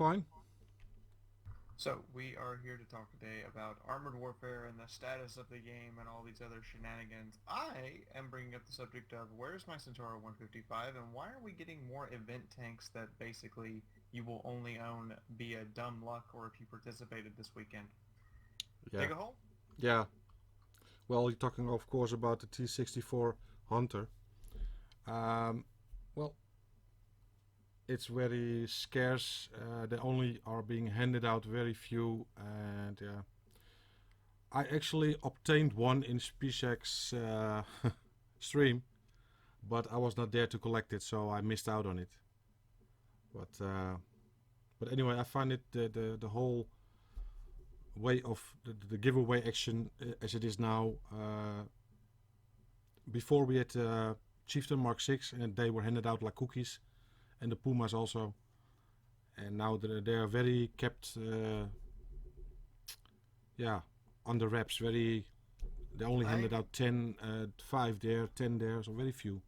fine. So, we are here to talk today about Armored Warfare and the status of the game and all these other shenanigans. I am bringing up the subject of where's my Centauro 155 and why are we getting more event tanks that basically you will only own via dumb luck or if you participated this weekend. Yeah. Take a hole? Yeah. Well, you're talking, of course, about the T-64 Hunter. Well, it's very scarce. They only are being handed out very few, and yeah, I actually obtained one in SpaceX stream, but I was not there to collect it, so I missed out on it. But anyway, I find it the whole way of the giveaway action as it is now. Before we had Chieftain Mark 6, and they were handed out like cookies, and the Pumas also. And now they are very kept, under wraps. They only handed out 10, 5 there, 10 there, so very few.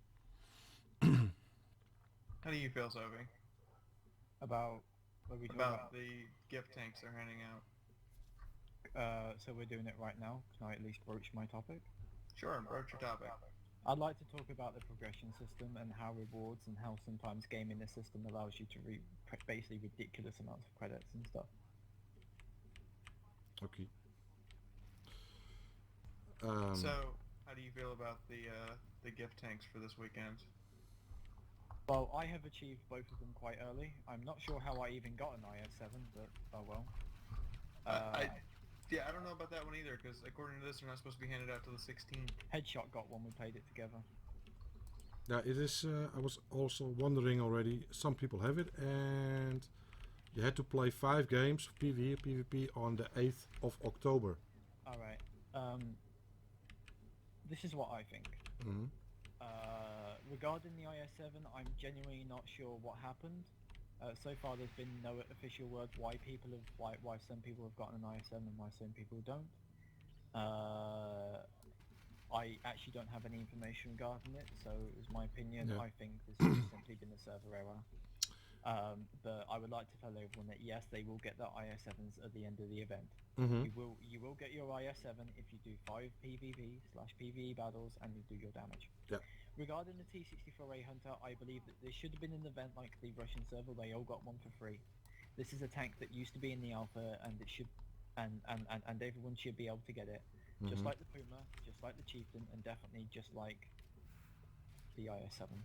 How do you feel, Sophie? About the gift tanks they're handing out? So we're doing it right now. Can I at least broach my topic? Sure, broach your topic. I'd like to talk about the progression system and how rewards and how sometimes gaming the system allows you to basically ridiculous amounts of credits and stuff. Okay. So, how do you feel about the gift tanks for this weekend? Well, I have achieved both of them quite early. I'm not sure how I even got an IS-7, but oh well. I don't know about that one either, because according to this, they're not supposed to be handed out till the 16th. Headshot got one, we played it together. Yeah, it is. I was also wondering already. Some people have it, and you had to play 5 games of PvE, PvP on the 8th of October. All right. This is what I think. Mm-hmm. Regarding the IS-7, I'm genuinely not sure what happened. So far, there's been no official word why some people have gotten an IS-7 and why some people don't. I actually don't have any information regarding it, so it was my opinion. Yeah. I think this has just simply been a server error. But I would like to tell everyone that yes, they will get the IS-7s at the end of the event. Mm-hmm. You will get your IS-7 if you do 5 PvP/PvE battles and you do your damage. Yeah. Regarding the T-64A Hunter, I believe that there should have been an event like the Russian server. They all got one for free. This is a tank that used to be in the alpha, and it should, and everyone should be able to get it. Mm-hmm. Just like the Puma, just like the Chieftain, and definitely just like the IS-7.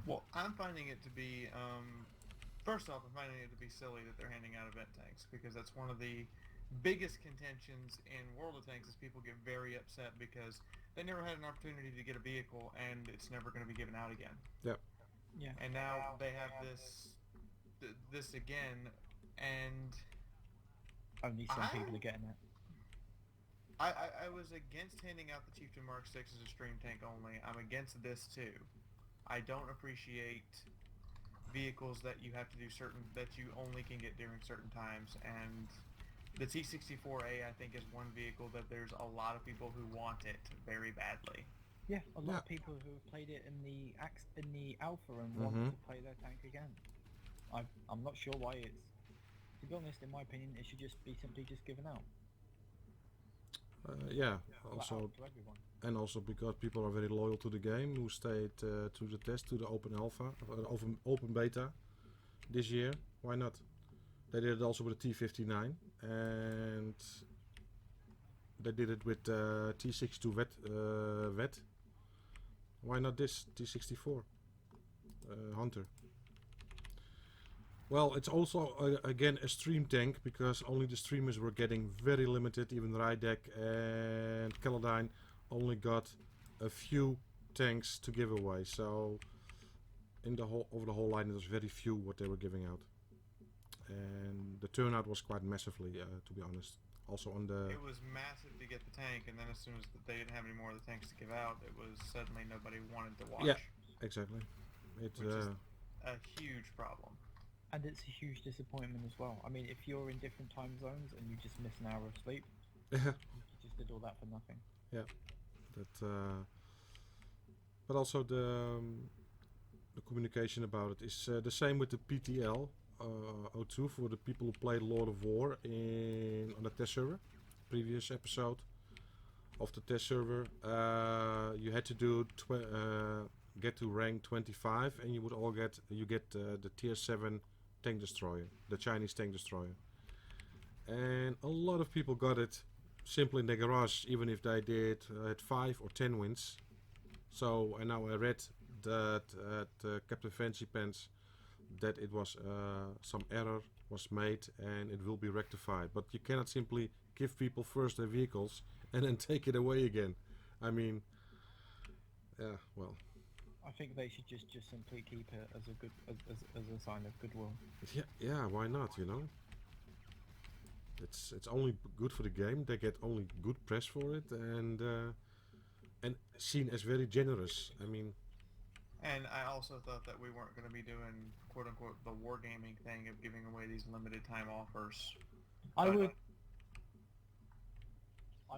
Well, I'm finding it to be, first off, I'm finding it to be silly that they're handing out event tanks, because that's one of the biggest contentions in World of Tanks is people get very upset because they never had an opportunity to get a vehicle and it's never going to be given out again. Yep. Yeah. And now they have this again, and only some people are getting it. I was against handing out the Chieftain Mark 6 as a stream tank only. I'm against this too. I don't appreciate vehicles that you have to do that you only can get during certain times, and the T-64A I think is one vehicle that there's a lot of people who want it very badly. Yeah, a lot of people who have played it in the alpha and want to play their tank again. I'm not sure why it's. To be honest, in my opinion, it should just be simply just given out. Also, to everyone. and also because people are very loyal to the game, who stayed to the test, to the open alpha, open beta this year. Why not? They did it also with the T-59, and they did it with T-62 Vet. Why not this T-64 Hunter? Well, it's also again a stream tank, because only the streamers were getting very limited. Even Rydek and Caledine only got a few tanks to give away. So over the whole line, it was very few what they were giving out, and the turnout was quite massively, to be honest. Also on the. It was massive to get the tank, and then as soon as they didn't have any more of the tanks to give out, it was suddenly nobody wanted to watch. Yeah, exactly. Which is a huge problem. And it's a huge disappointment as well. I mean, if you're in different time zones and you just miss an hour of sleep, you just did all that for nothing. Yeah, but also the communication about it is the same with the PTL. 02 for the people who played Lord of War on the test server. Previous episode of the test server, you had to do get to rank 25, and you would all get the tier 7 tank destroyer, the Chinese tank destroyer, and a lot of people got it simply in their garage, even if they had 5 or 10 wins. So, and now I read that at Captain Fancy Pants that it was some error was made and it will be rectified. But you cannot simply give people first their vehicles and then take it away again. I mean, yeah, well. I think they should just simply keep it as a good as a sign of goodwill. Yeah, why not? You know, it's only good for the game. They get only good press for it, and seen as very generous. I mean, and I also thought that we weren't going to be doing quote unquote the wargaming thing of giving away these limited time offers. I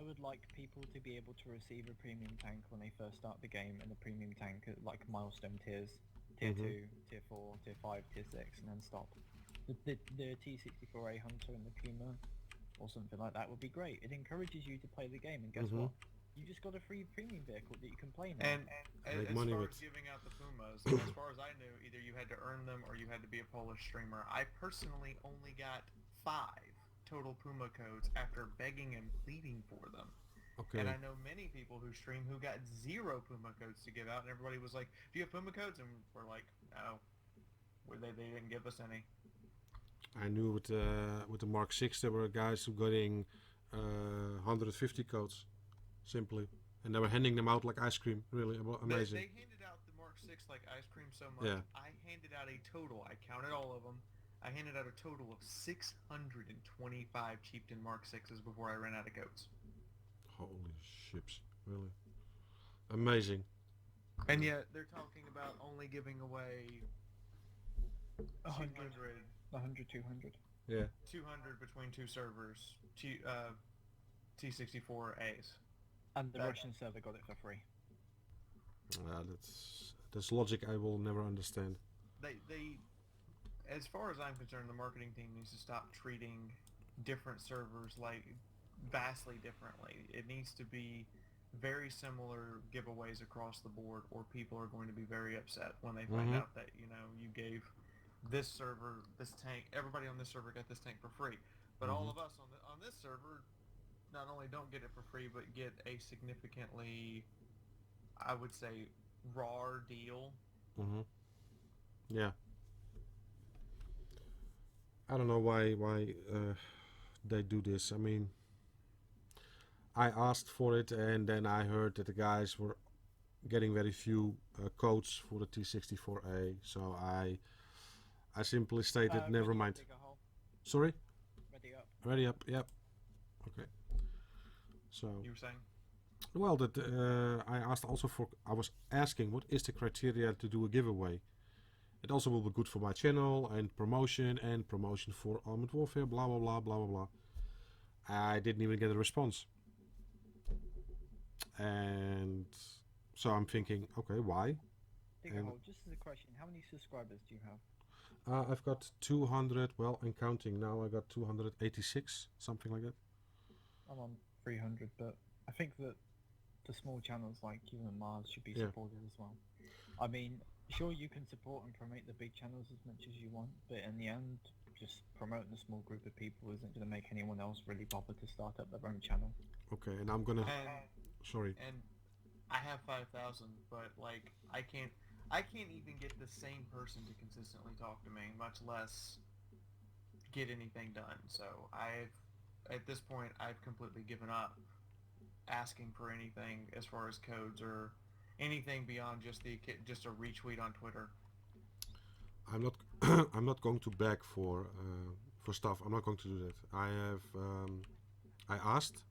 would like people to be able to receive a premium tank when they first start the game, and a premium tank at like milestone tiers, tier 2, tier 4, tier 5, tier 6, and then stop. The T64A Hunter and the Puma, or something like that, would be great. It encourages you to play the game, and guess what? You just got a free premium vehicle that you can play now. And as far as giving out the Pumas, as far as I knew, either you had to earn them or you had to be a Polish streamer. I personally only got 5 total Puma codes after begging and pleading for them. okay. And I know many people who stream who got 0 Puma codes to give out, and everybody was like, "Do you have Puma codes?" And we're like, "No, they didn't give us any." I knew with the Mark 6 there were guys who getting 150 codes, simply, and they were handing them out like ice cream. Really amazing. They handed out the Mark 6 like ice cream so much. Yeah. I handed out a total. I counted all of them. I handed out a total of 625 Chieftain Mark 6s before I ran out of codes. Holy ships, really amazing. And yet they're talking about only giving away 100, 200. Yeah. 200 between 2 servers, T64As. And the Russian server got it for free. That's logic I will never understand. They, as far as I'm concerned, the marketing team needs to stop treating different servers like vastly differently. It needs to be very similar giveaways across the board, or people are going to be very upset when they find out that, you know, you gave this server this tank, everybody on this server got this tank for free, but all of us on this server not only don't get it for free, but get a significantly, I would say, raw deal. Yeah. I don't know why they do this. I mean, I asked for it, and then I heard that the guys were getting very few codes for the T64A, so I simply stated never mind. Sorry? Ready up, yep. Okay. So You were saying? well, that I asked also for. I was asking what is the criteria to do a giveaway. It also will be good for my channel and promotion for Armored Warfare. Blah blah blah blah blah blah. I didn't even get a response, and so I'm thinking, okay, why? Just as a question, how many subscribers do you have? I've got 200. Well, and counting now. I got 286, something like that. I'm on 300, but I think that the small channels like you and Mars should be supported as well. I mean, sure, you can support and promote the big channels as much as you want, but in the end, just promoting a small group of people isn't going to make anyone else really bother to start up their own channel. Okay, and I'm gonna. Sorry. And I have 5,000, but like I can't even get the same person to consistently talk to me, much less get anything done. So at this point, I've completely given up asking for anything as far as codes or anything beyond just a retweet on Twitter. I'm not. I'm not going to beg for stuff. I'm not going to do that. I have. I asked,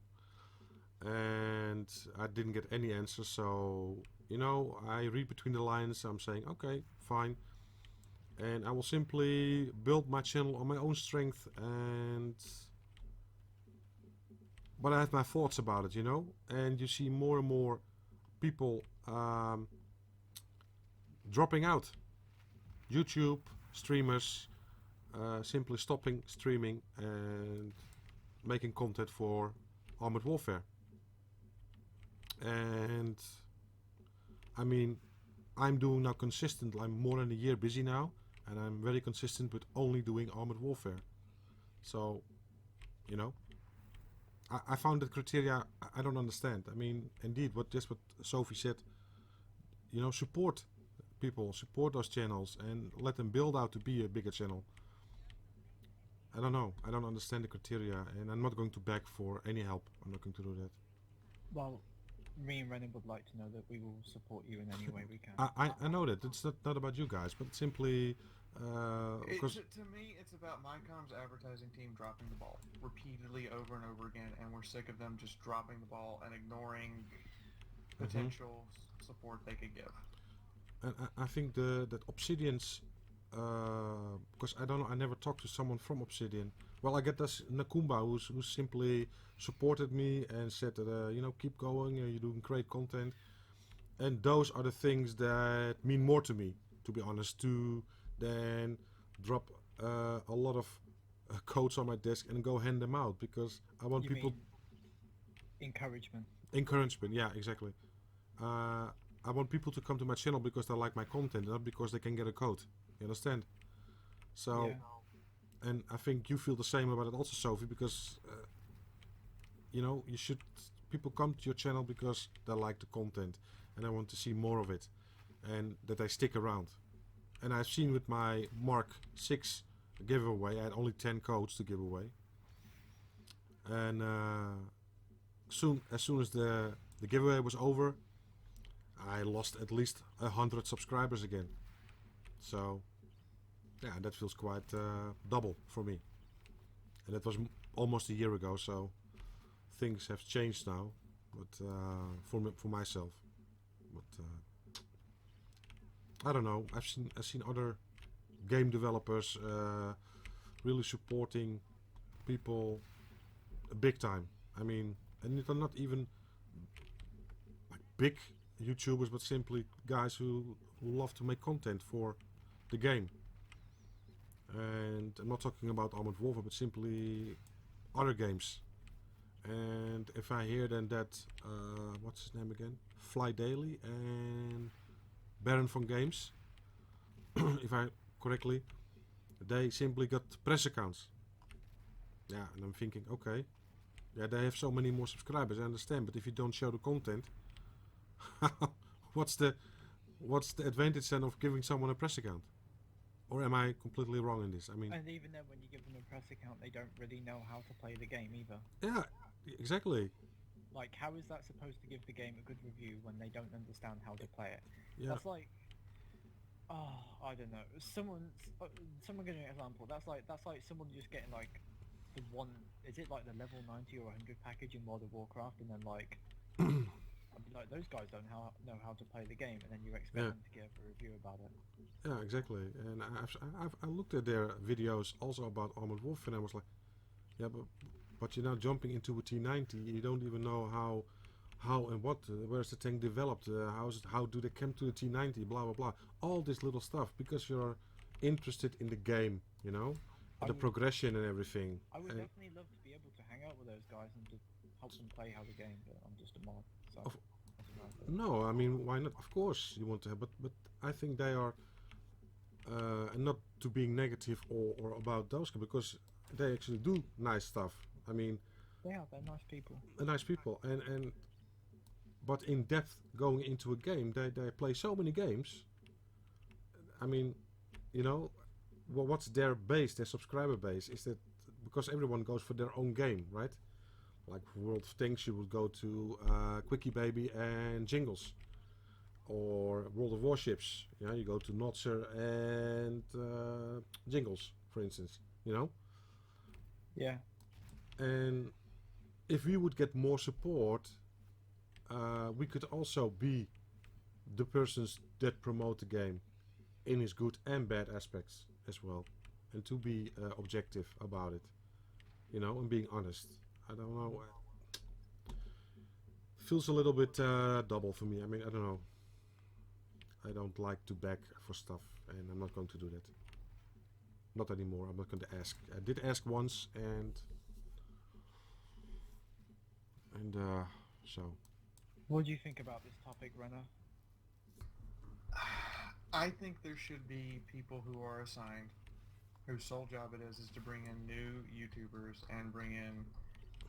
and I didn't get any answers. So you know, I read between the lines. I'm saying, okay, fine, and I will simply build my channel on my own strength. But I have my thoughts about it, you know. And you see more and more people dropping out. YouTube streamers, simply stopping streaming and making content for Armored Warfare. And I mean, I'm doing now consistent. I'm more than a year busy now, and I'm very consistent with only doing Armored Warfare. So, you know, I found that criteria I don't understand. I mean, indeed, what Sophie said. You know, support people, support those channels, and let them build out to be a bigger channel. I don't know. I don't understand the criteria, and I'm not going to beg for any help. I'm not going to do that. Well, me and Renan would like to know that we will support you in any way we can. I know that. It's not about you guys, but simply because To me, it's about Micom's advertising team dropping the ball repeatedly over and over again, and we're sick of them just dropping the ball and ignoring potential support they could give. and I think that Obsidian's because I don't know, I never talked to someone from Obsidian. Well, I get this Nakumba who simply supported me and said that you know, keep going, you're doing great content, and those are the things that mean more to me, to be honest, than drop a lot of codes on my desk and go hand them out, because I want You people mean encouragement. encouragement. Yeah, exactly. I want people to come to my channel because they like my content, not because they can get a code. You understand? So, Yeah. and I think you feel the same about it also, Sophie, because you know, people come to your channel because they like the content and I want to see more of it, and that they stick around. And I've seen with my Mark 6 giveaway, I had only 10 codes to give away, and as soon as the giveaway was over, I lost at least 100 subscribers again. So yeah, that feels quite double for me, and that was almost a year ago, so things have changed now, but for myself. But I don't know. I've seen other game developers really supporting people big time. I mean, and they're not even like big YouTubers, but simply guys who love to make content for the game. And I'm not talking about Armored Warfare, but simply other games. And if I hear then that, what's his name again? Fly Daily and Baron von Games, if I correctly, they simply got press accounts. Yeah, and I'm thinking, okay, yeah, they have so many more subscribers, I understand, but if you don't show the content, what's the advantage then of giving someone a press account? Or am I completely wrong in this? I mean, And even then, when you give them a press account, they don't really know how to play the game either. yeah, exactly. Like, how is that supposed to give the game a good review when they don't understand how to play it? Yeah, That's like, I don't know. Someone giving an example. That's like someone just getting like the one. Is it like the level 90 or 100 package in World of Warcraft, and then like, I mean, like those guys don't know how to play the game, and then you expect them to give a review about it. yeah, exactly. And I looked at their videos also about Armored Warfare, and I was like, yeah, but you're now jumping into a T90. You don't even know how and what, where's the tank developed, how do they come to the T90, blah blah blah, all this little stuff, because you're interested in the game, you know, the progression and everything. I would definitely love to be able to hang out with those guys and to help them play how the game, but I'm just a mod, so. No, I mean, why not? Of course you want to have, but I think they are, and not to being negative or about those, because they actually do nice stuff. I mean, they're nice people. Nice people, and but in depth going into a game, they play so many games. I mean, you know, what's their base, their subscriber base? Is that because everyone goes for their own game, right? Like World of Tanks, you would go to Quickie Baby and Jingles, or World of Warships. You know, you go to Notzer and Jingles, for instance. You know. Yeah. And if we would get more support, we could also be the persons that promote the game in its good and bad aspects as well, and to be objective about it, you know, and being honest. I don't know. Feels a little bit double for me. I mean, I don't know. I don't like to beg for stuff, and I'm not going to do that. not anymore. I'm not going to ask. I did ask once, and so. What do you think about this topic, Renner? I think there should be people who are assigned, whose sole job it is to bring in new YouTubers and bring in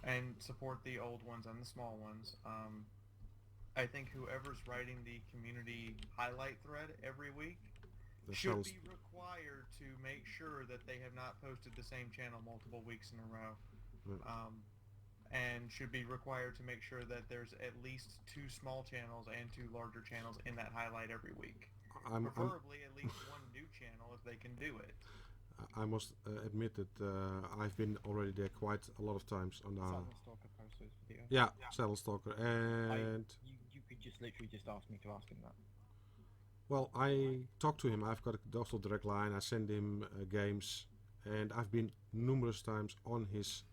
and support the old ones and the small ones. I think whoever's writing the community highlight thread every week should be required to make sure that they have not posted the same channel multiple weeks in a row. And should be required to make sure that there's at least 2 small channels and 2 larger channels in that highlight every week. Preferably at least 1 new channel if they can do it. I must admit that I've been already there quite a lot of times on Saddle Stalker posts those videos. Yeah, Saddle Stalker, and you could just literally just ask me to ask him that. well, I talk to him. I've got a also direct line. I send him games, and I've been numerous times on his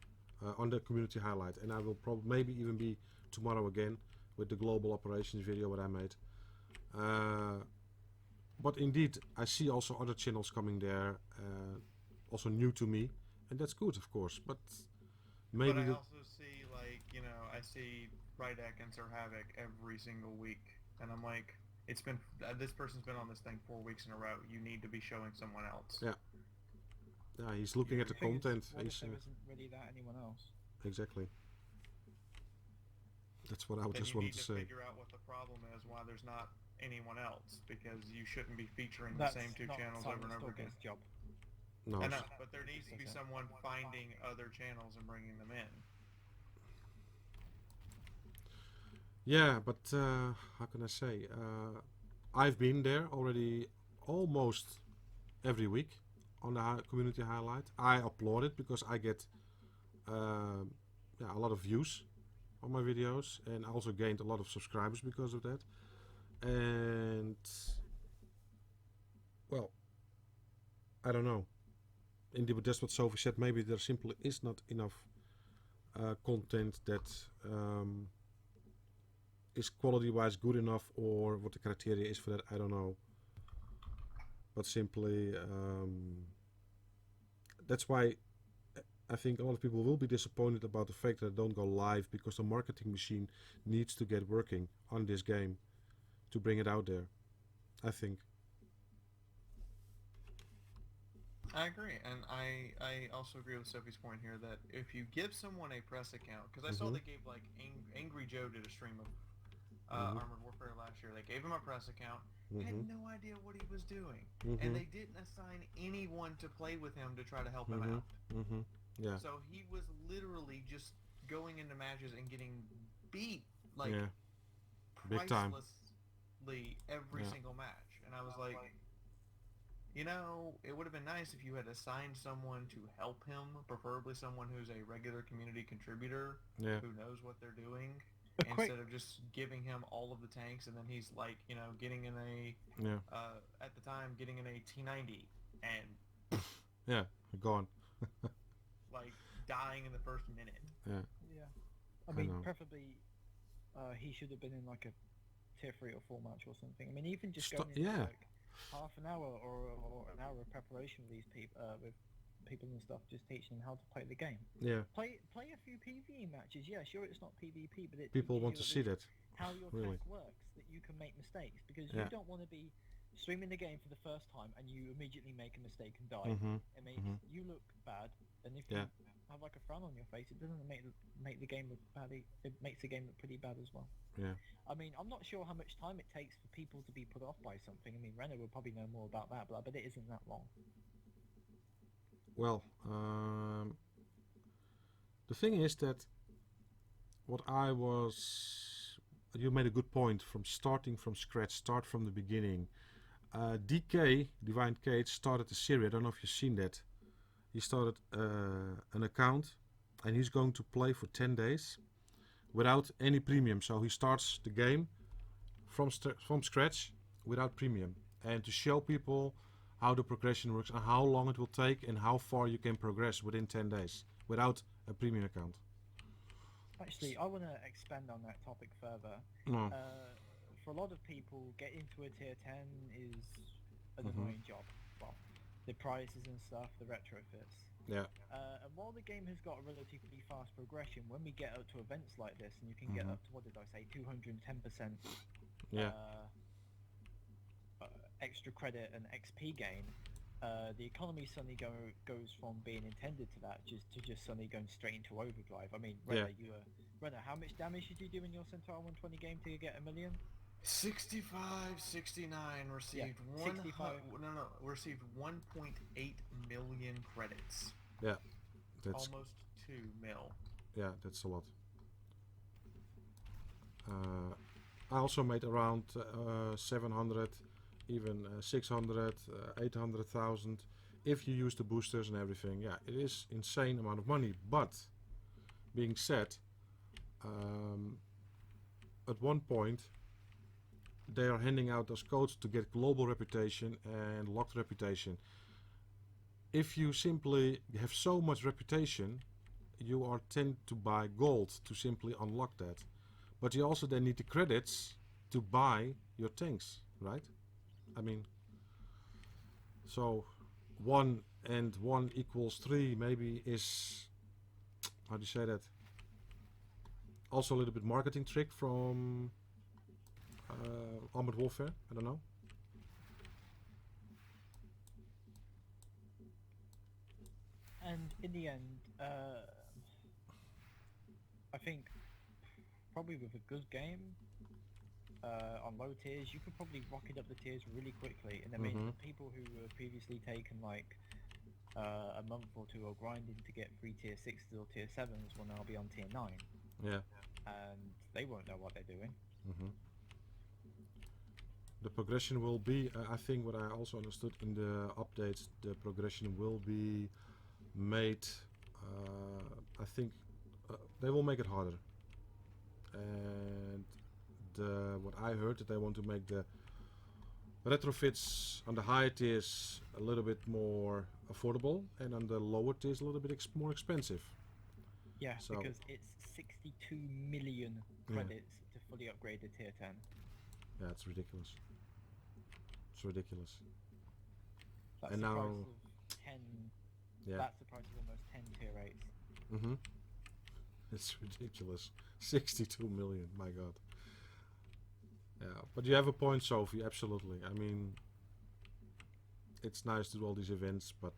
on the community highlight, and I will probably maybe even be tomorrow again with the global operations video what I made. But indeed, I see also other channels coming there, also new to me, and that's good, of course. But maybe. But I also see, like, you know, I see RICOCHET and Sir Havoc every single week, and I'm like, it's been this person's been on this thing 4 weeks in a row. You need to be showing someone else. Yeah. Yeah, he's looking at the content. What if there isn't really that anyone else? Exactly. That's what I just wanted to say. You need to figure out what the problem is, why there's not anyone else, because you shouldn't be featuring the same 2 channels over and over again. Job. No. But there needs to be someone finding other channels and bringing them in. Yeah, but how can I say? I've been there already almost every week on the community highlight. I applaud it because I get a lot of views on my videos, and I also gained a lot of subscribers because of that. And well, I don't know. Indeed, but that's what Sophie said. Maybe there simply is not enough content that is quality-wise good enough, or what the criteria is for that, I don't know. But simply, that's why I think a lot of people will be disappointed about the fact that I don't go live, because the marketing machine needs to get working on this game to bring it out there, I think. I agree, and I also agree with Sophie's point here that if you give someone a press account, because I saw they gave, like, Angry Joe did a stream of Armored Warfare last year. They gave him a press account, had no idea what he was doing, and they didn't assign anyone to play with him to try to help him out. Yeah. So he was literally just going into matches and getting beat, like, big time, pricelessly every single match, and I was like, you know, it would have been nice if you had assigned someone to help him, preferably someone who's a regular community contributor who knows what they're doing, instead of just giving him all of the tanks, and then he's like, you know, getting in a at the time getting in a T90 and gone. like dying in the first minute. I mean, preferably he should have been in like a tier 3 or 4 match or something. I mean, even just going into like half an hour or an hour of preparation with these people, and stuff, just teaching them how to play the game. Play a few PvE matches. Yeah, sure, it's not PvP, but people want to see that how your tech works, that you can make mistakes, because you don't want to be streaming the game for the first time and you immediately make a mistake and die. It makes you look bad, and if you have like a frown on your face, it doesn't make the game look bad. It makes the game look pretty bad as well. I mean, I'm not sure how much time it takes for people to be put off by something. I mean, Renner would probably know more about that, but it isn't that long. Well, the thing is that you made a good point from starting from scratch, start from the beginning. DK, Divine Cage, started the series. I don't know if you've seen that. He started an account, and he's going to play for 10 days without any premium. So he starts the game from scratch without premium, and to show people how the progression works and how long it will take and how far you can progress within 10 days without a premium account. Actually, I want to expand on that topic further. For a lot of people, getting to a tier 10 is an annoying job. Well, the prices and stuff, the retrofits. Yeah. And while the game has got a relatively fast progression, when we get up to events like this, and you can get Mhm. up to, what did I say, 210% Yeah. Extra credit and XP gain, the economy suddenly goes from being intended to that to just suddenly going straight into overdrive. I mean, Renner, Renner, how much damage did you do in your Centaur 120 game to get 1,000,000? 65, 69 received 65. received 1.8 million credits. Yeah. That's Almost 2 mil. yeah. That's a lot. I also made around 700, even 600, 800,000 if you use the boosters and everything. Yeah, it is insane amount of money. But being said, at one point they are handing out those codes to get global reputation and locked reputation. If you simply have so much reputation, you are tend to buy gold to simply unlock that. But you also then need the credits to buy your tanks, right? I mean, so 1 and 1 equals 3 maybe is, how do you say that? Also a little bit marketing trick from Armored Warfare, I don't know. And in the end, I think probably with a good game on low tiers, you could probably rocket up the tiers really quickly. And I mean, Mhm. people who were previously taken like a month or two or grinding to get free tier 6s or tier 7s will now be on tier 9. Yeah. And they won't know what they're doing. The progression will be, I think what I also understood in the updates, the progression will be made, I think they will make it harder. And what I heard that they want to make the retrofits on the higher tiers a little bit more affordable and on the lower tiers a little bit more expensive. Yeah, So- because it's 62 million credits to fully upgrade the tier 10. Yeah, it's ridiculous. It's ridiculous. That's And the now- price of 10. Yeah. That's the price of almost 10 tier 8s. Mm-hmm. It's ridiculous. 62 million, my god. Yeah, but you have a point, Sophie, absolutely. I mean, it's nice to do all these events, but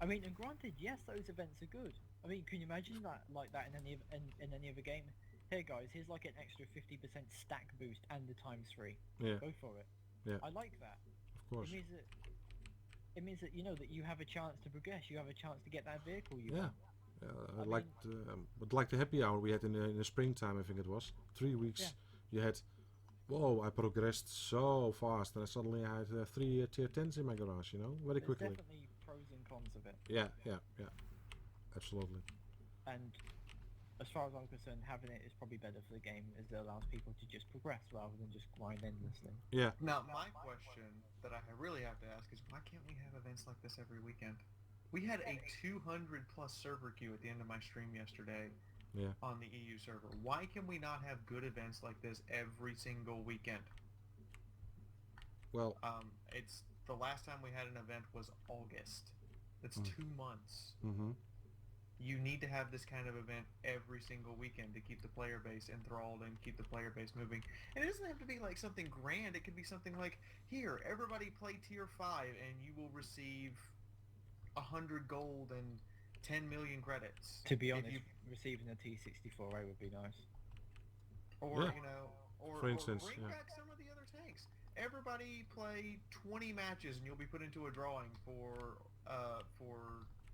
I mean, and granted, yes, those events are good. I mean, can you imagine that like that in any other game? Here, guys, here's like an extra 50% stack boost and the ×3. yeah, Go for it. Yeah. I like that. of course. It means that you know that you have a chance to progress. You have a chance to get that vehicle you Yeah. want. I I liked, but like the happy hour we had in the springtime, I think it was 3 weeks. Yeah. You had, whoa! I progressed so fast, and I suddenly had 3 tier 10s in my garage. You know, very There's quickly. definitely pros and cons of it. Yeah, absolutely. And as far as I'm concerned, having it is probably better for the game, as it allows people to just progress rather than just grind endlessly. Yeah, Now, my question that I really have to ask is, why can't we have events like this every weekend? We had a 200 plus server queue at the end of my stream yesterday yeah. on the EU server. Why can we not have good events like this every single weekend? Well, It's the last time we had an event was August. That's 2 months. mm-hmm. You need to have this kind of event every single weekend to keep the player base enthralled and keep the player base moving. And it doesn't have to be like something grand. It could be something like, here, everybody play tier 5 and you will receive 100 gold and 10 million credits. To be If honest, you- receiving a T64A would be nice. Or, Yeah. you know, or, For instance, or bring yeah. back some of the other tanks. Everybody play 20 matches and you'll be put into a drawing for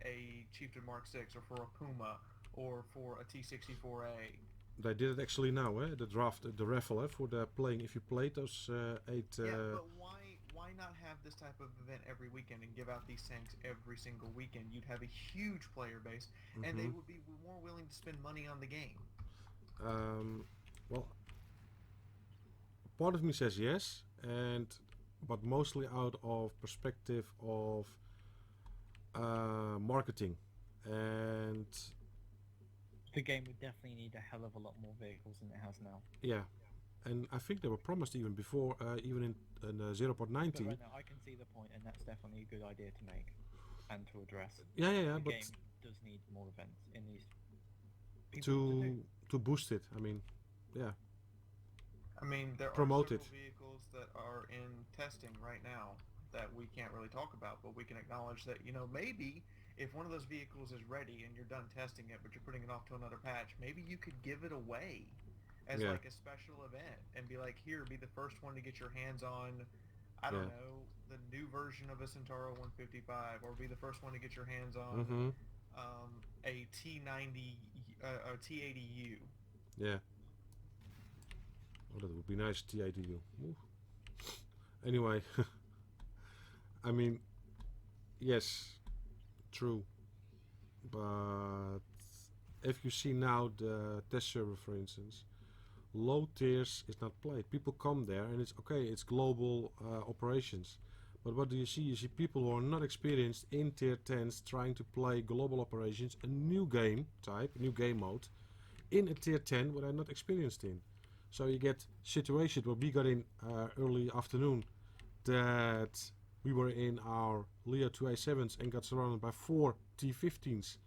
a Chieftain Mark 6 or for a Puma or for a T64A. They did it actually now, the draft, the raffle, for the playing. If you played those 8, Yeah, but why not have this type of event every weekend and give out these tanks every single weekend? You'd have a huge player base, and they would be more willing to spend money on the game. well, part of me says yes, but mostly out of perspective of marketing, and The game would definitely need a hell of a lot more vehicles than it has now. yeah, and I think they were promised even before, even in 0.19. But right now, I can see the point, and that's definitely a good idea to make and to address. Yeah, The but game does need more events in these. People to boost it. I mean, yeah. I mean, there Promote are it. several vehicles that are in testing right now that we can't really talk about, but we can acknowledge that, maybe if one of those vehicles is ready and you're done testing it, but you're putting it off to another patch, maybe you could give it away as Yeah. like a special event and be like, here, be the first one to get your hands on, I don't know, the new version of a Centauro 155, or be the first one to get your hands on Mm-hmm. a T90, a T80U. Yeah. Oh, that would be nice, TIDU. Ooh. Anyway, I mean, yes, true. But if you see now the test server, for instance, low tiers is not played. People come there and it's okay, it's global operations. But what do you see? You see people who are not experienced in tier 10s trying to play global operations, a new game type, a new game mode, in a tier 10 what I'm not experienced in. So you get situations where we got in early afternoon that we were in our Leo 2A7s and got surrounded by 4 T15s.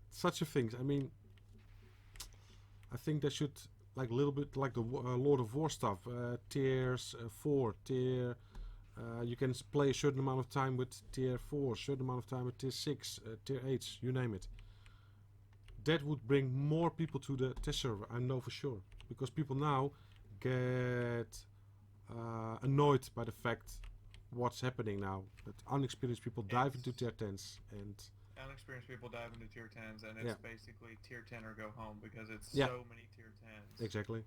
Such a things. I mean, I think they should, like a little bit like the Lord of War stuff, tiers 4, tier. You can play a certain amount of time with tier 4, certain amount of time with tier 6, tier 8, you name it. That would bring more people to the test server, I know for sure. Because people now get annoyed by the fact what's happening now. That unexperienced people dive into tier 10s and... Unexperienced people dive into tier 10s, and it's basically tier 10 or go home because it's so many tier 10s. Exactly.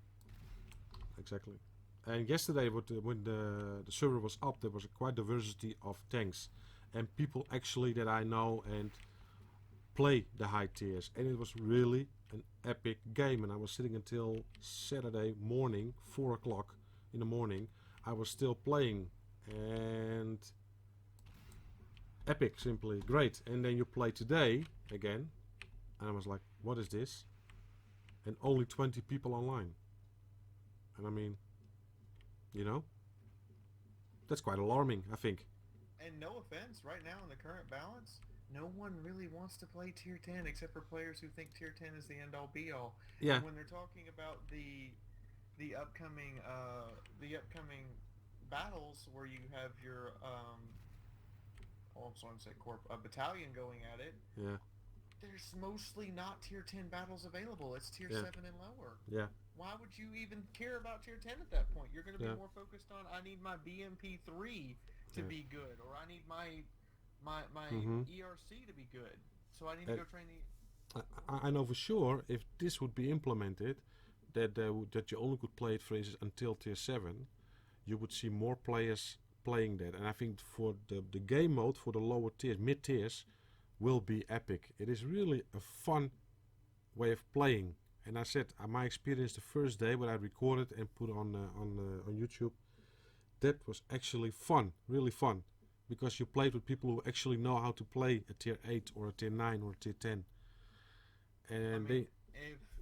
And yesterday, when the server was up, there was a quite diversity of tanks. And people actually that I know and play the high tiers. And it was really an epic game. And I was sitting until Saturday morning, 4 o'clock in the morning. I was still playing. And... epic, simply great. And then you play today again, and I was like, what is this? And only 20 people online. And I mean, that's quite alarming, I think. And no offense, right now in the current balance, no one really wants to play tier 10 except for players who think tier 10 is the end all be all. Yeah. And when they're talking about the upcoming battles where you have your a battalion going at it. Yeah. There's mostly not tier 10 battles available. It's tier 7 and lower. Yeah. Why would you even care about tier 10 at that point? You're going to be more focused on, I need my BMP3 to be good, or I need my ERC to be good. So I need to go train the... I know for sure if this would be implemented, that you only could play it, for instance, until tier 7, you would see more players playing that. And I think for the game mode for the lower tiers, mid tiers, will be epic. It is really a fun way of playing. And I said my experience the first day when I recorded and put on YouTube, that was actually fun, really fun, because you played with people who actually know how to play a tier 8 or a tier 9 or a tier 10. And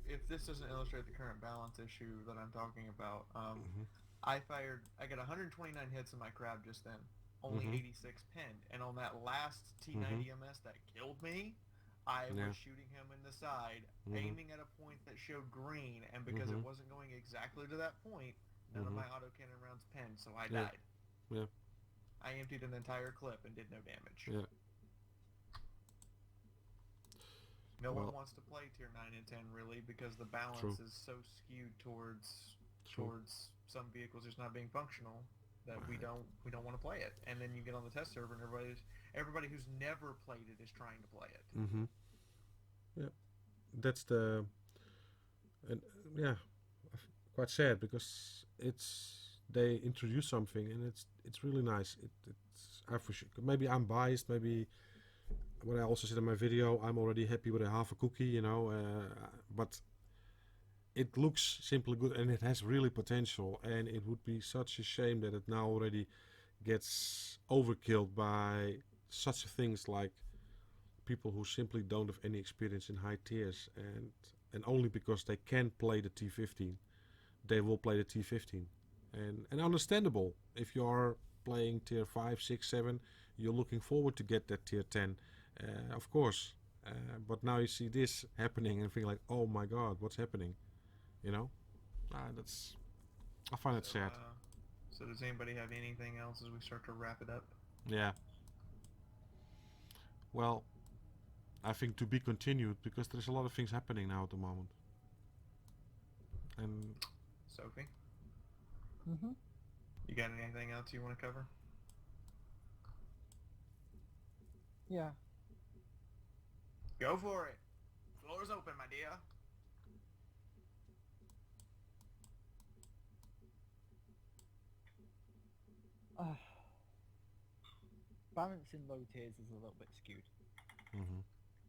if this doesn't illustrate the current balance issue that I'm talking about, I got 129 hits in my crab just then, only 86 pinned, and on that last T90 MS that killed me, I was shooting him in the side, aiming at a point that showed green, and because it wasn't going exactly to that point, none of my autocannon rounds pinned, so I died. Yeah. I emptied an entire clip and did no damage. Yeah. No one wants to play tier 9 and 10 really because the balance is so skewed towards some vehicles just not being functional that we don't want to play it. And then you get on the test server and everybody who's never played it is trying to play it. Yeah, that's quite sad because they introduce something and it's really nice. Maybe I'm biased. Maybe what I also said in my video, I'm already happy with a half a cookie, but it looks simply good and it has really potential, and it would be such a shame that it now already gets overkilled by such things like people who simply don't have any experience in high tiers. And and only because they can play the T15, they will play the T15. And understandable. If you are playing tier 5, 6, 7, you're looking forward to get that tier 10, of course. But now you see this happening and think like, oh my god, what's happening? You know? I find it sad. So does anybody have anything else as we start to wrap it up? Yeah. Well, I think to be continued, because there's a lot of things happening now at the moment. And Sophie, Mm-hmm. you got anything else you want to cover? Yeah. Go for it. Floor's open, my dear. Balance in low tiers is a little bit skewed. mm-hmm.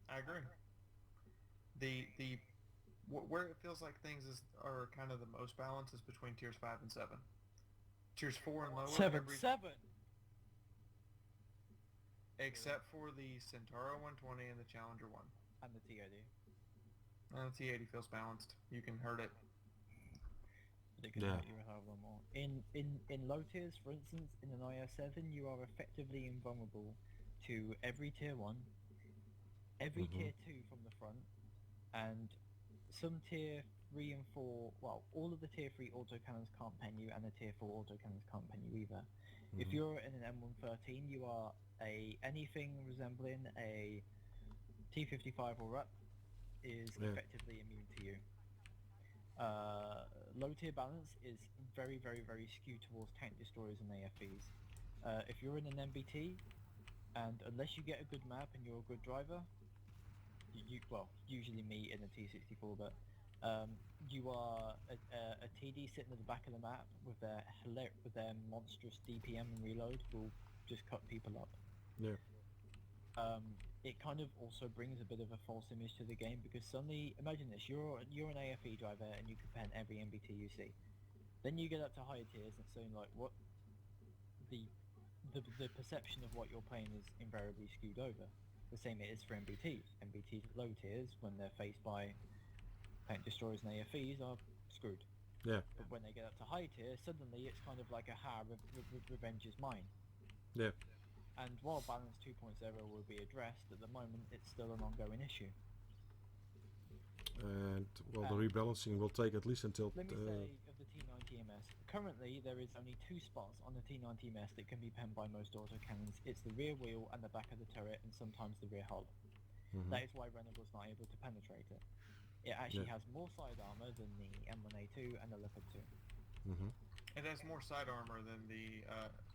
I agree. Where it feels like things are kind of the most balanced is between tiers 5 and 7. Tiers 4 and lower. Seven. Except for the Centauro 120 and the Challenger 1. And the TOD. The T80 feels balanced. You can hurt it. They can Yeah. hurt you a hell of a lot more. In low tiers, for instance, in an IS7, you are effectively invulnerable to every tier 1, every Mhm. tier 2 from the front, and some tier 3 and 4, well, all of the tier 3 autocannons can't pen you, and the tier 4 autocannons can't pen you either. If Mhm. you're in an M113, you are anything resembling a T55 or up is Yeah. effectively immune to you. Low tier balance is very, very, very skewed towards tank destroyers and AFVs. If you're in an MBT, and unless you get a good map and you're a good driver, well, usually me in a T64, but you are a TD sitting at the back of the map with their monstrous DPM and reload will just cut people up. Yeah. It kind of also brings a bit of a false image to the game, because suddenly, imagine this, you're an AFE driver and you can pen every MBT you see. Then you get up to higher tiers and it's saying like, what the perception of what you're playing is invariably skewed over. The same it is for MBTs. MBTs at low tiers, when they're faced by tank destroyers and AFEs, are screwed. Yeah. But when they get up to high tier, suddenly it's kind of like revenge is mine. Yeah. And while Balance 2.0 will be addressed, at the moment it's still an ongoing issue. And well, the rebalancing will take at least until. Let me say of the T90MS, currently there is only 2 spots on the T90MS that can be penned by most autocannons. It's the rear wheel and the back of the turret, and sometimes the rear hull. Mhm. That is why Renegade was not able to penetrate it. It actually has more side armor than the M1A2 and the Leopard 2. Mhm. It has more side armor than the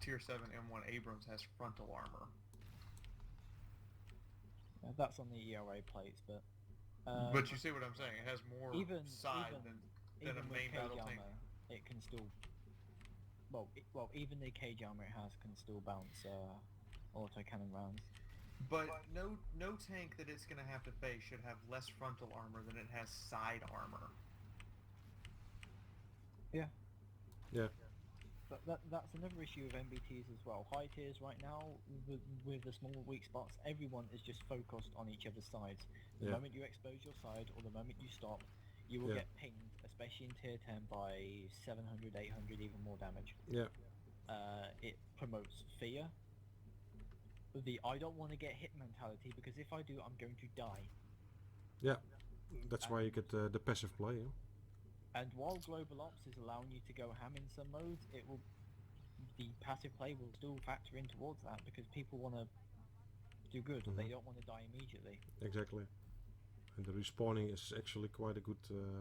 Tier 7 M1 Abrams has frontal armor. That's on the ERA plates, but... But you see what I'm saying? It has more side than a with main cage battle tank. armor, it can still... Well, even the cage armor it has can still bounce autocannon rounds. But no tank that it's going to have to face should have less frontal armor than it has side armor. Yeah. Yeah. But that's another issue of MBTs as well. High tiers right now, with the small weak spots, everyone is just focused on each other's sides. The Yeah. moment you expose your side, or the moment you stop, you will Yeah. get pinged, especially in tier 10, by 700, 800, even more damage. Yeah. It promotes fear. The I don't want to get hit mentality, because if I do, I'm going to die. Yeah. That's why you get the passive play. Yeah? And while Global Ops is allowing you to go ham in some modes, the passive play will still factor in towards that, because people want to do good. They don't want to die immediately. Exactly. And the respawning is actually quite a good...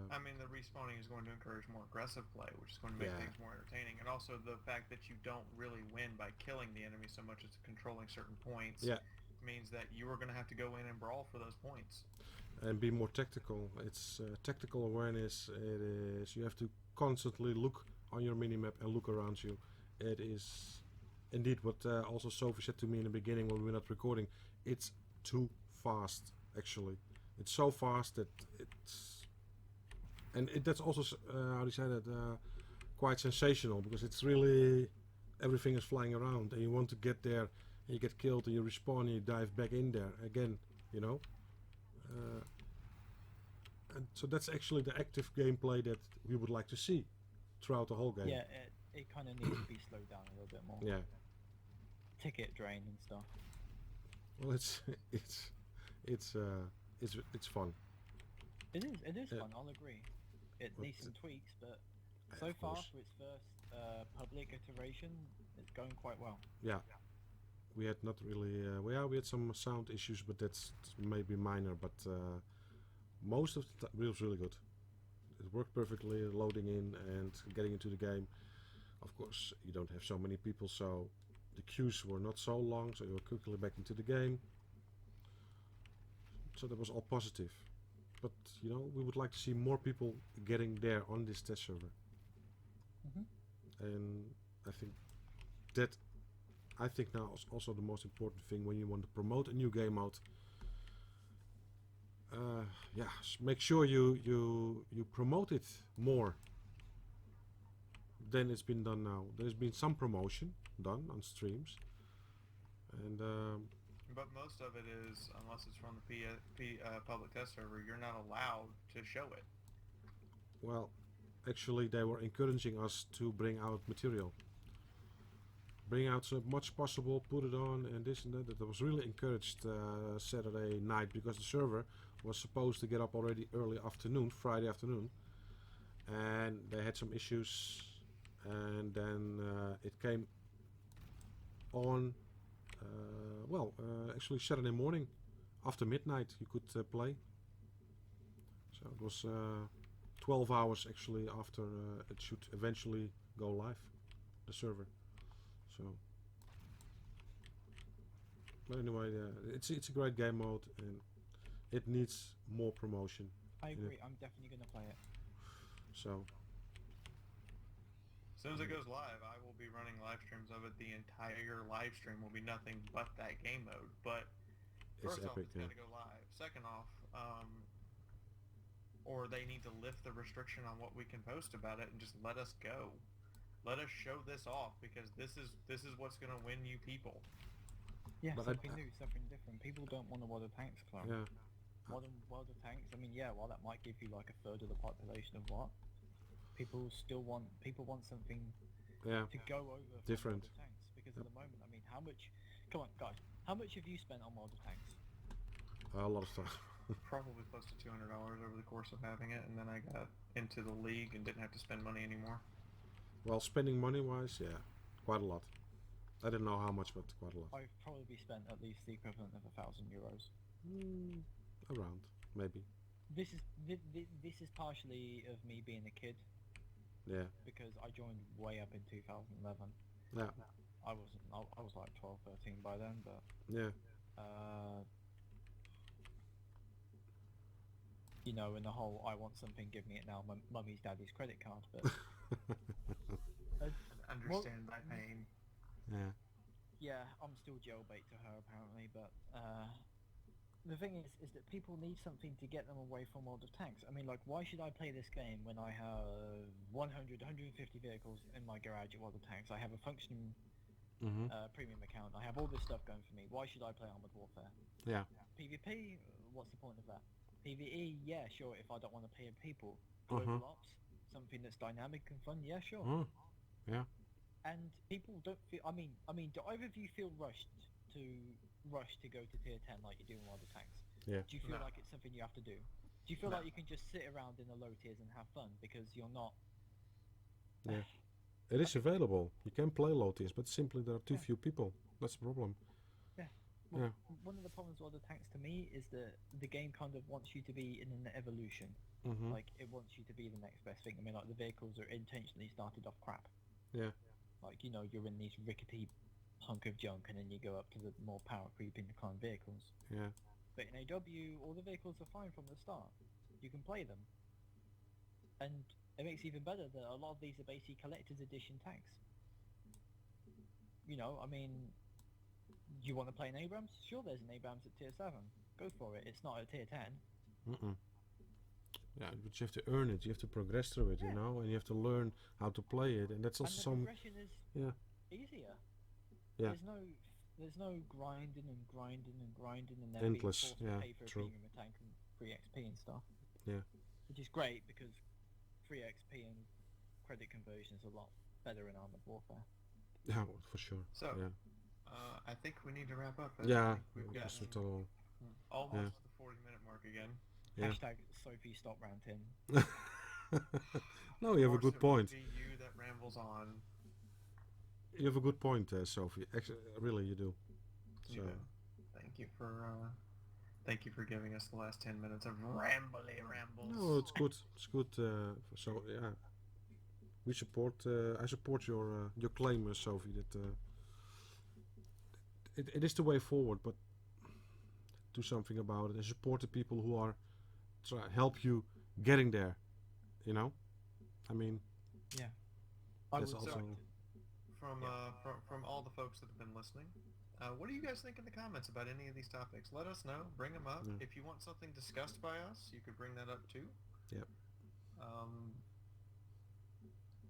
I mean, the respawning is going to encourage more aggressive play, which is going to make things more entertaining. And also the fact that you don't really win by killing the enemy so much as controlling certain points means that you are going to have to go in and brawl for those points. And be more tactical. It's tactical awareness. It is, you have to constantly look on your minimap and look around you. It is indeed what also Sophie said to me in the beginning when we were not recording. It's too fast, actually. It's so fast that it's... And that's also, how do you say that, quite sensational, because it's really... Everything is flying around and you want to get there and you get killed and you respawn and you dive back in there again, you know? And so that's actually the active gameplay that we would like to see throughout the whole game. Yeah, it kind of needs to be slowed down a little bit more. Yeah. Ticket drain and stuff. Well, it's fun. It is Yeah. fun, I'll agree. It But, needs some tweaks, but of so far course. for its first public iteration, it's going quite well. Yeah. We had not really. We had some sound issues, but that's maybe minor. But most of the time, it was really good. It worked perfectly, loading in and getting into the game. Of course, you don't have so many people, so the queues were not so long, so you were quickly back into the game. So that was all positive. But you know, we would like to see more people getting there on this test server. Mhm. And I think that now is also the most important thing when you want to promote a new game mode. Make sure you promote it more than it's been done now. There's been some promotion done on streams, and But most of it is, unless it's from the public test server, you're not allowed to show it. well, actually they were encouraging us to bring out material. Bring out so much possible, put it on and this and that. That was really encouraged Saturday night because the server was supposed to get up already early afternoon, Friday afternoon. And they had some issues and then it came on, actually Saturday morning after midnight you could play. So it was 12 hours actually after it should eventually go live, the server. So, but anyway, it's a great game mode and it needs more promotion. I agree, I'm definitely going to play it. So, As soon as it goes live, I will be running live streams of it. The entire live stream will be nothing but that game mode. But it's first off, epic. it's got to go live. Second off, or they need to lift the restriction on what we can post about it and just let us go. Let us show this off because this is what's going to win you people. Yeah, But something new, something different. People don't want a World of Tanks clone. Yeah, World of Tanks, I mean, yeah, while that might give you like a third of the population of what, people want something yeah, to go over from Different. World of Tanks. Because at the moment, I mean, how much have you spent on World of Tanks? a lot of stuff. Probably close to $200 over the course of having it, and then I got into the league and didn't have to spend money anymore. Well, spending money wise, yeah, quite a lot. I didn't know how much, but quite a lot. I've probably spent at least the equivalent of €1,000. Around, maybe. This is partially of me being a kid Yeah, because I joined way up in 2011. yeah, I was like 12, 13 by then, but yeah. you know, in the whole I want something, give me it now, mummy's daddy's credit card, but Understand my pain. Yeah, yeah, I'm still jailbait to her apparently, but the thing is that people need something to get them away from World of Tanks. I mean, like, why should I play this game when I have 150 vehicles in my garage at World of Tanks? I have a functioning premium account. I have all this stuff going for me. Why should I play Armored Warfare? yeah, PvP, what's the point of that? PvE, yeah, sure, if I don't want to pay people. Global Ops, something that's dynamic and fun, yeah, sure. yeah. And people don't feel, I mean, do either of you feel rushed to go to tier 10 like you do in World of Tanks? Yeah. Do you feel No. like it's something you have to do? Do you feel No. like you can just sit around in the low tiers and have fun because you're not... Yeah. It is available. You can play low tiers, but simply there are too Yeah. few people. That's the problem. Well, Yeah. one of the problems with World of Tanks to me is that the game kind of wants you to be in an evolution. Mm-hmm. Like, it wants you to be the next best thing. I mean, like, the vehicles are intentionally started off crap. Yeah. Like, you know, you're in these rickety hunk of junk and then you go up to the more power creeping clone vehicles. Yeah. But in AW, all the vehicles are fine from the start. You can play them. And it makes it even better that a lot of these are basically collector's edition tanks. You know, I mean, you want to play an Abrams? Sure, there's an Abrams at tier 7. Go for it. It's not at tier 10. Yeah, but you have to earn it. You have to progress through it, you Yeah. know, and you have to learn how to play it, and that's And also the some. progression is Yeah. easier. Yeah. There's no grinding and then Endless, being forced yeah, to pay for true. a premium tank and free XP and stuff. Yeah. which is great because free XP and credit conversion is a lot better in Armored Warfare. Yeah, for sure. So, yeah. I think we need to wrap up. Then. Yeah. I think we've got Just a little- almost the 40-minute mark again. Yeah. Hashtag Sophie stop ranting. No, you have a Of good course, point. it would be you that rambles on. You have a good point, Sophie. Really, you do. So. Yeah. Thank you for giving us the last 10 minutes of rambly rambles. No, it's good. It's good. So yeah, we support. I support your claim, Sophie. That it is the way forward, but do something about it and support the people who are help you getting there. You know, I mean, I that's would also. like From all the folks that have been listening, what do you guys think in the comments about any of these topics? Let us know. Bring them up. Yeah. If you want something discussed by us, you could bring that up too. Yep.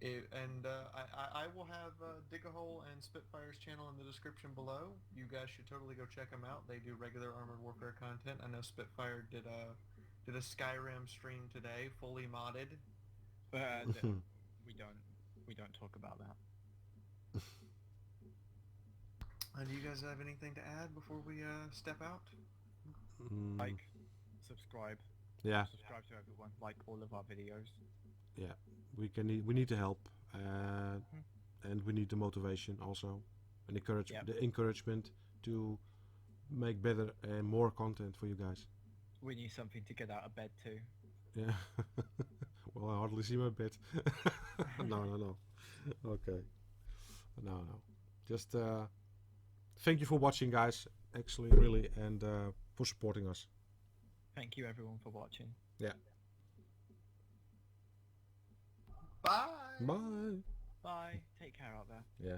I will have Dig a Hole and Spitfire's channel in the description below. You guys should totally go check them out. They do regular Armored Warfare content. I know Spitfire did a Skyrim stream today, fully modded. we don't talk about that. Do you guys have anything to add before we step out? Like, subscribe. Yeah, Subscribe to everyone. Like all of our videos. we need the help, and we need the motivation also, and the encouragement to make better and more content for you guys. We need something to get out of bed too. Yeah. Well, I hardly see my bed. No. Okay. No. Just thank you for watching, guys. Actually, really, and for supporting us. Thank you everyone for watching. Yeah. Bye! Bye. Bye. Take care out there. Yeah.